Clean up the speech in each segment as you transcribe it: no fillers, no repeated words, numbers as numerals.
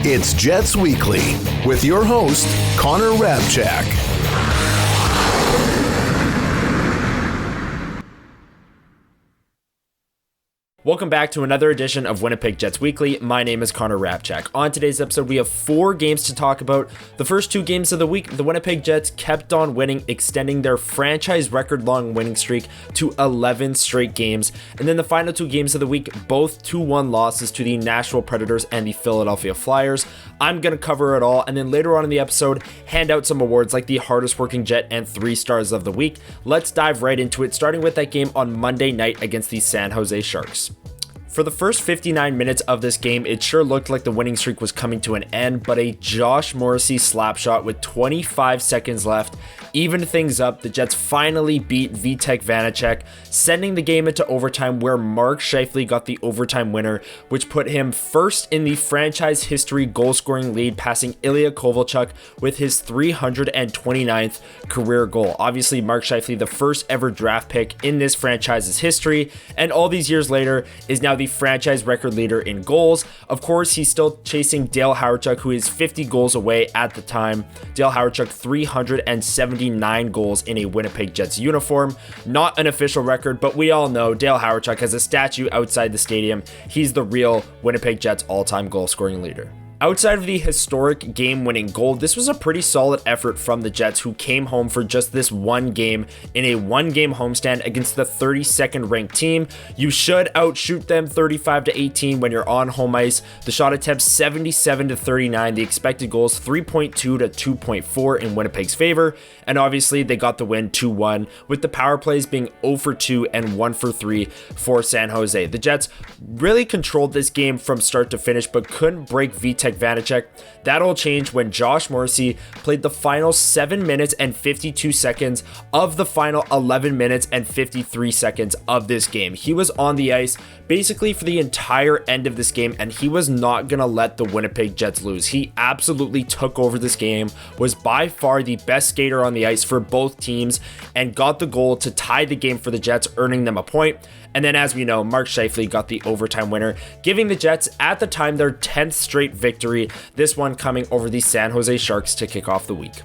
It's Jets Weekly with your host, Connor Hrabchak. Welcome back to another edition of Winnipeg Jets Weekly. My name is Connor Hrabchak. On today's episode, we have 4 games to talk about. The first 2 games of the week, the Winnipeg Jets kept on winning, extending their franchise record-long winning streak to 11 straight games. And then the final 2 games of the week, both 2-1 losses to the Nashville Predators and the Philadelphia Flyers. I'm going to cover it all, and then later on in the episode, hand out some awards like the hardest working Jet and 3 stars of the week. Let's dive right into it, starting with that game on Monday night against the San Jose Sharks. For the first 59 minutes of this game, it sure looked like the winning streak was coming to an end, but a Josh Morrissey slap shot with 25 seconds left evened things up. The Jets finally beat Vitek Vanacek, sending the game into overtime where Mark Scheifele got the overtime winner, which put him first in the franchise history goal-scoring lead, passing Ilya Kovalchuk with his 329th career goal. Obviously, Mark Scheifele, the first ever draft pick in this franchise's history, and all these years later is now the franchise record leader in goals. Of course, he's still chasing Dale Hrabchak, who is 50 goals away at the time. Dale Hrabchak, 379 goals in a Winnipeg Jets uniform. Not an official record, but we all know Dale Hrabchak has a statue outside the stadium. He's the real Winnipeg Jets all-time goal-scoring leader. Outside of the historic game-winning goal, this was a pretty solid effort from the Jets, who came home for just this one game in a one-game homestand against the 32nd ranked team. You should outshoot them 35-18 when you're on home ice. The shot attempts 77-39. The expected goals 3.2 to 2.4 in Winnipeg's favor, and obviously they got the win 2-1, with the power plays being 0 for 2 and 1 for 3 for San Jose. The Jets really controlled this game from start to finish, but couldn't break Vitek Vanacek. That all changed when Josh Morrissey played the final 7 minutes and 52 seconds of the final 11 minutes and 53 seconds of this game. He was on the ice basically for the entire end of this game, and he was not going to let the Winnipeg Jets lose. He absolutely took over this game, was by far the best skater on the ice for both teams, and got the goal to tie the game for the Jets, earning them a point. And then, as we know, Mark Scheifele got the overtime winner, giving the Jets, at the time, their 10th straight victory, this one coming over the San Jose Sharks to kick off the week.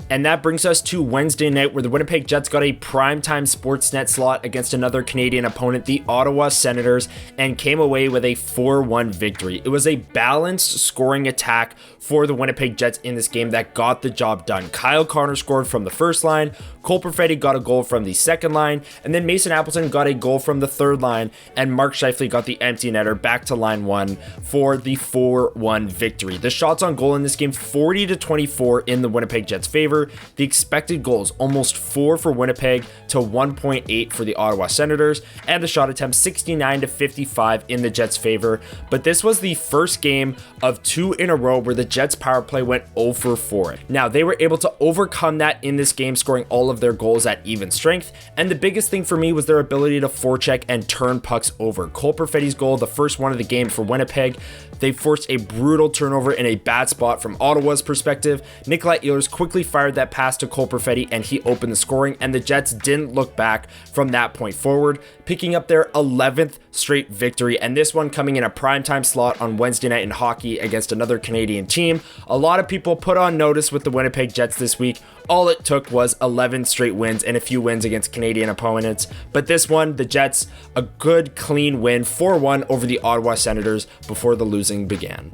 And that brings us to Wednesday night, where the Winnipeg Jets got a primetime Sportsnet slot against another Canadian opponent, the Ottawa Senators, and came away with a 4-1 victory. It was a balanced scoring attack for the Winnipeg Jets in this game that got the job done. Kyle Connor scored from the first line, Cole Perfetti got a goal from the second line, and then Mason Appleton got a goal from the third line, and Mark Scheifele got the empty netter back to line 1 for the 4-1 victory. The shots on goal in this game, 40-24 in the Winnipeg Jets' favor. The expected goals, almost 4 for Winnipeg to 1.8 for the Ottawa Senators, and the shot attempts 69-55 in the Jets' favor. But this was the first game of 2 in a row where the Jets power play went 0 for 4. Now, they were able to overcome that in this game, scoring all of their goals at even strength, and the biggest thing for me was their ability to forecheck and turn pucks over. Cole Perfetti's goal, the first one of the game for Winnipeg, they forced a brutal turnover in a bad spot from Ottawa's perspective. Nikolai Ehlers quickly fired that pass to Cole Perfetti, and he opened the scoring, and the Jets didn't look back from that point forward, picking up their 11th straight victory, and this one coming in a primetime slot on Wednesday night in hockey against another Canadian team. A lot of people put on notice with the Winnipeg Jets this week. All it took was 11 straight wins and a few wins against Canadian opponents, but this one, the Jets, a good clean win, 4-1 over the Ottawa Senators before the losing began.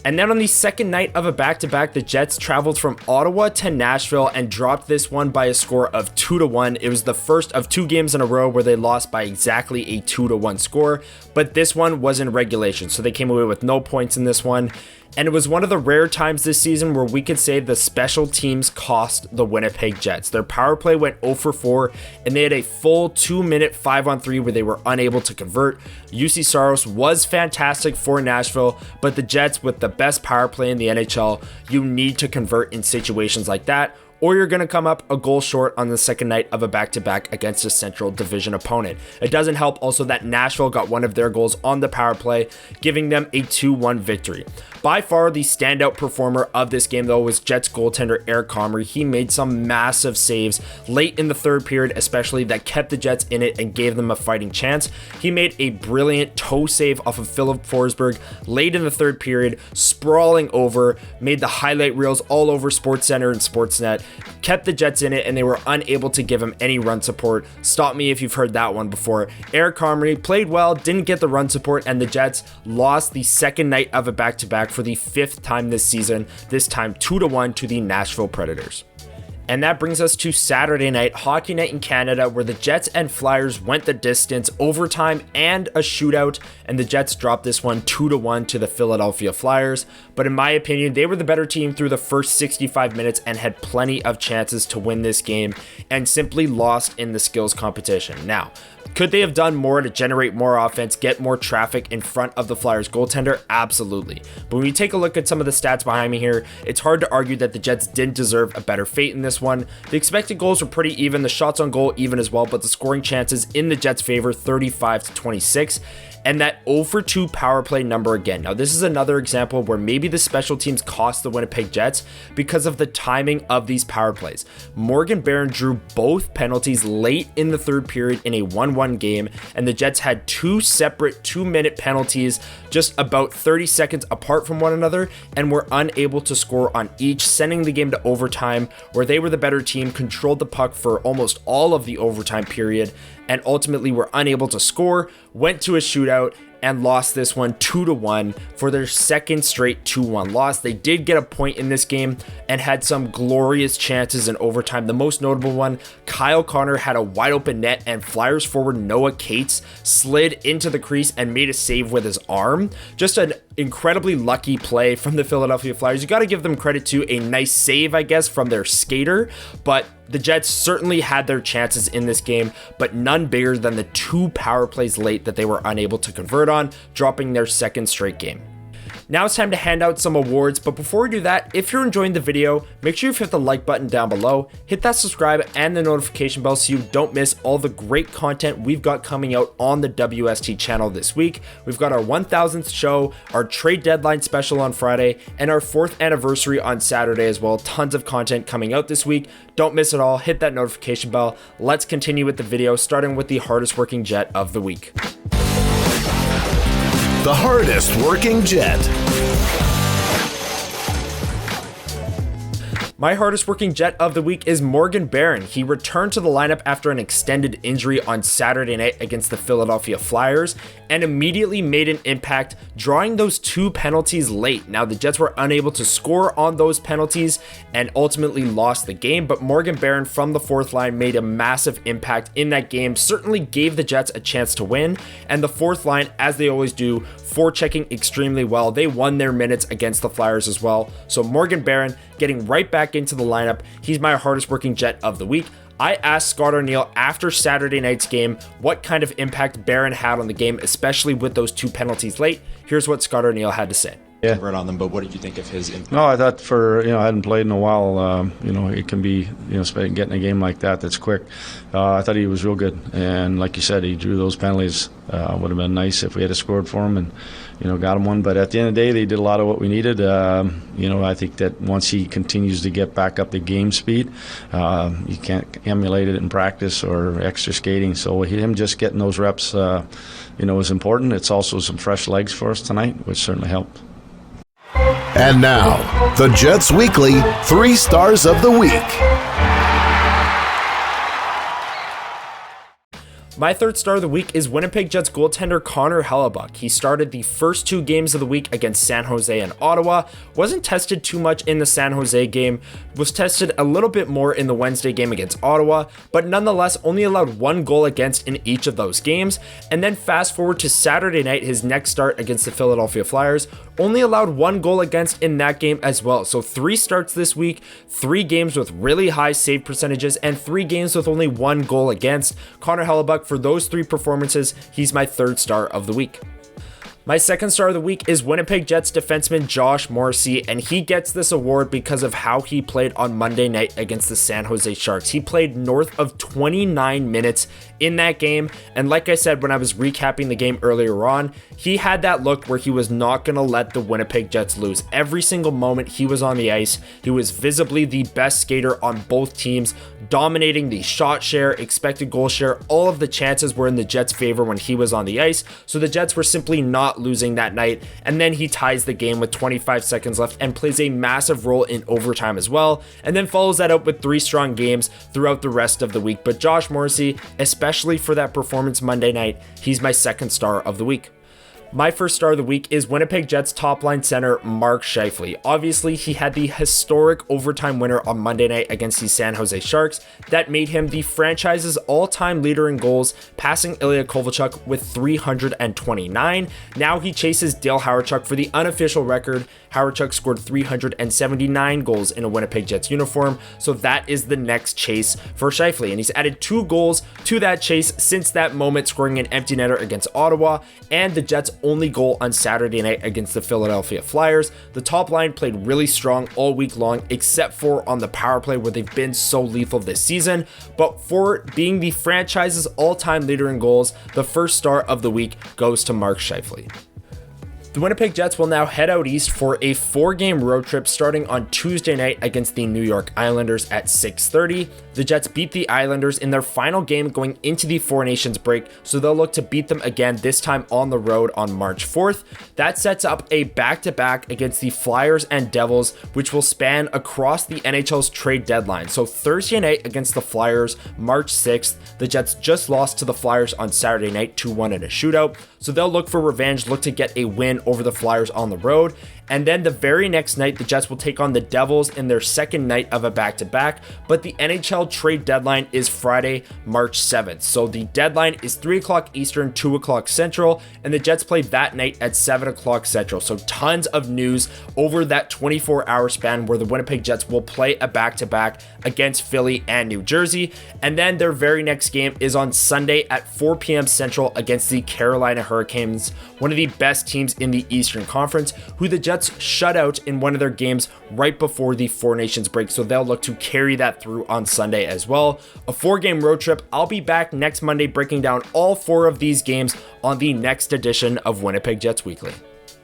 And then on the second night of a back-to-back, the Jets traveled from Ottawa to Nashville and dropped this one by a score of 2-1. It was the first of 2 games in a row where they lost by exactly a 2-1 score, but this one was in regulation, so they came away with no points in this one. And it was one of the rare times this season where we could say the special teams cost the Winnipeg Jets. Their power play went 0 for 4, and they had a full 2-minute 5-on-3 where they were unable to convert. UC Saros was fantastic for Nashville, but the Jets, with the best power play in the NHL, you need to convert in situations like that, or you're going to come up a goal short on the second night of a back-to-back against a Central Division opponent. It doesn't help also that Nashville got one of their goals on the power play, giving them a 2-1 victory. By far, the standout performer of this game, though, was Jets goaltender Eric Comrie. He made some massive saves late in the third period, especially, that kept the Jets in it and gave them a fighting chance. He made a brilliant toe save off of Philip Forsberg late in the third period, sprawling over, made the highlight reels all over SportsCenter and Sportsnet, kept the Jets in it, and they were unable to give him any run support. Stop me if you've heard that one before. Eric Comrie played well, didn't get the run support, and the Jets lost the second night of a back-to-back for the 5th time this season, this time 2-1 to the Nashville Predators. And that brings us to Saturday night, Hockey Night in Canada, where the Jets and Flyers went the distance, overtime and a shootout, and the Jets dropped this one 2-1 to the Philadelphia Flyers. But in my opinion, they were the better team through the first 65 minutes and had plenty of chances to win this game and simply lost in the skills competition. Now, could they have done more to generate more offense, get more traffic in front of the Flyers goaltender? Absolutely. But when you take a look at some of the stats behind me here, it's hard to argue that the Jets didn't deserve a better fate in this one. The expected goals were pretty even, the shots on goal even as well, but the scoring chances in the Jets' favor, 35-26. And that 0-for-2 power play number again. Now, this is another example where maybe the special teams cost the Winnipeg Jets because of the timing of these power plays. Morgan Barron drew both penalties late in the third period in a 1-1 game, and the Jets had 2 separate 2-minute penalties just about 30 seconds apart from one another and were unable to score on each, sending the game to overtime, where they were the better team, controlled the puck for almost all of the overtime period, and ultimately were unable to score, went to a shootout, and lost this one 2-1 for their second straight 2-1 loss. They did get a point in this game and had some glorious chances in overtime. The most notable one, Kyle Connor had a wide open net and Flyers forward Noah Cates slid into the crease and made a save with his arm. Just an incredibly lucky play from the Philadelphia Flyers. You got to give them credit to a nice save, I guess, from their skater, but the Jets certainly had their chances in this game, but none bigger than the 2 power plays late that they were unable to convert on, dropping their second straight game. Now it's time to hand out some awards, but before we do that, if you're enjoying the video, make sure you hit the like button down below, hit that subscribe and the notification bell so you don't miss all the great content we've got coming out on the WST channel this week. We've got our 1000th show, our trade deadline special on Friday, and our 4th anniversary on Saturday as well. Tons of content coming out this week. Don't miss it all. Hit that notification bell. Let's continue with the video, starting with the hardest working Jet of the week. The hardest working Jet. My hardest working Jet of the week is Morgan Barron. He returned to the lineup after an extended injury on Saturday night against the Philadelphia Flyers and immediately made an impact, drawing those 2 penalties late. Now, the Jets were unable to score on those penalties and ultimately lost the game, but Morgan Barron from the 4th line made a massive impact in that game, certainly gave the Jets a chance to win, and the 4th line, as they always do, forechecking extremely well. They won their minutes against the Flyers as well. So Morgan Barron getting right back into the lineup. He's my hardest working Jet of the week. I asked Scott O'Neill after Saturday night's game what kind of impact Barron had on the game, especially with those 2 penalties late. Here's what Scott O'Neill had to say. Yeah, right on them. But what did you think of his impact? No, I thought I hadn't played in a while. It can be, getting a game like that that's quick. I thought he was real good, and like you said, he drew those penalties. Would have been nice if we had scored for him and got him one. But at the end of the day, they did a lot of what we needed. I think that once he continues to get back up to game speed, you can't emulate it in practice or extra skating. So him just getting those reps, is important. It's also some fresh legs for us tonight, which certainly helped. And now, the Jets Weekly 3 Stars of the Week. My 3rd star of the week is Winnipeg Jets goaltender Connor Hrabchak. He started the first 2 games of the week against San Jose and Ottawa, wasn't tested too much in the San Jose game, was tested a little bit more in the Wednesday game against Ottawa, but nonetheless only allowed 1 goal against in each of those games. And then fast forward to Saturday night, his next start against the Philadelphia Flyers, only allowed 1 goal against in that game as well. So 3 starts this week, 3 games with really high save percentages, and 3 games with only 1 goal against. Connor Hrabchak, for those 3 performances, he's my 3rd star of the week. My second star of the week is Winnipeg Jets defenseman Josh Morrissey, and he gets this award because of how he played on Monday night against the San Jose Sharks. He played north of 29 minutes in that game, and like I said when I was recapping the game earlier on, he had that look where he was not going to let the Winnipeg Jets lose. Every single moment he was on the ice, he was visibly the best skater on both teams, dominating the shot share, expected goal share. All of the chances were in the Jets' favor when he was on the ice, so the Jets were simply not losing that night. And then he ties the game with 25 seconds left and plays a massive role in overtime as well, and then follows that up with 3 strong games throughout the rest of the week. But Josh Morrissey, especially for that performance Monday night, he's my second star of the week. My first star of the week is Winnipeg Jets top line center Mark Scheifele. Obviously, he had the historic overtime winner on Monday night against the San Jose Sharks that made him the franchise's all-time leader in goals, passing Ilya Kovalchuk with 329. Now he chases Dale Hrabchak for the unofficial record. Hrabchak scored 379 goals in a Winnipeg Jets uniform, so that is the next chase for Scheifele, and he's added 2 goals to that chase since that moment, scoring an empty netter against Ottawa and the Jets' only goal on Saturday night against the Philadelphia Flyers. The top line played really strong all week long, except for on the power play where they've been so lethal this season. But for being the franchise's all-time leader in goals, the first star of the week goes to Mark Scheifele. The Winnipeg Jets will now head out east for a 4-game road trip starting on Tuesday night against the New York Islanders at 6:30. The Jets beat the Islanders in their final game going into the Four Nations break, so they'll look to beat them again, this time on the road on March 4th. That sets up a back-to-back against the Flyers and Devils, which will span across the NHL's trade deadline. So Thursday night against the Flyers, March 6th, the Jets just lost to the Flyers on Saturday night 2-1 in a shootout, so they'll look for revenge, look to get a win over the Flyers on the road. And then the very next night, the Jets will take on the Devils in their second night of a back-to-back, but the NHL trade deadline is Friday, March 7th. So the deadline is 3 o'clock Eastern, 2 o'clock Central, and the Jets play that night at 7 o'clock Central. So tons of news over that 24-hour span where the Winnipeg Jets will play a back-to-back against Philly and New Jersey. And then their very next game is on Sunday at 4 p.m. Central against the Carolina Hurricanes, one of the best teams in the Eastern Conference, who the Jets shut out in one of their games right before the Four Nations break, so they'll look to carry that through on Sunday as well. A 4-game road trip. I'll be back next Monday breaking down all 4 of these games on the next edition of Winnipeg Jets Weekly.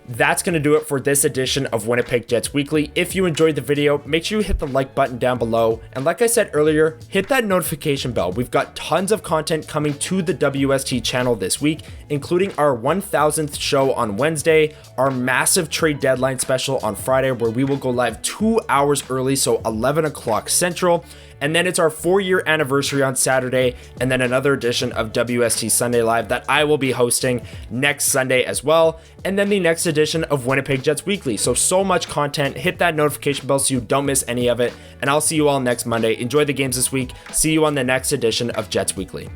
That's going to do it for this edition of Winnipeg Jets Weekly. If you enjoyed the video, make sure you hit the like button down below. And like I said earlier, hit that notification bell. We've got tons of content coming to the WST channel this week, including our 1000th show on Wednesday, our massive trade deadline special on Friday, where we will go live 2 hours early, so 11 o'clock Central. And then it's our 4-year anniversary on Saturday, and then another edition of WST Sunday Live that I will be hosting next Sunday as well. And then the next edition of Winnipeg Jets Weekly. So much content. Hit that notification bell so you don't miss any of it. And I'll see you all next Monday. Enjoy the games this week. See you on the next edition of Jets Weekly.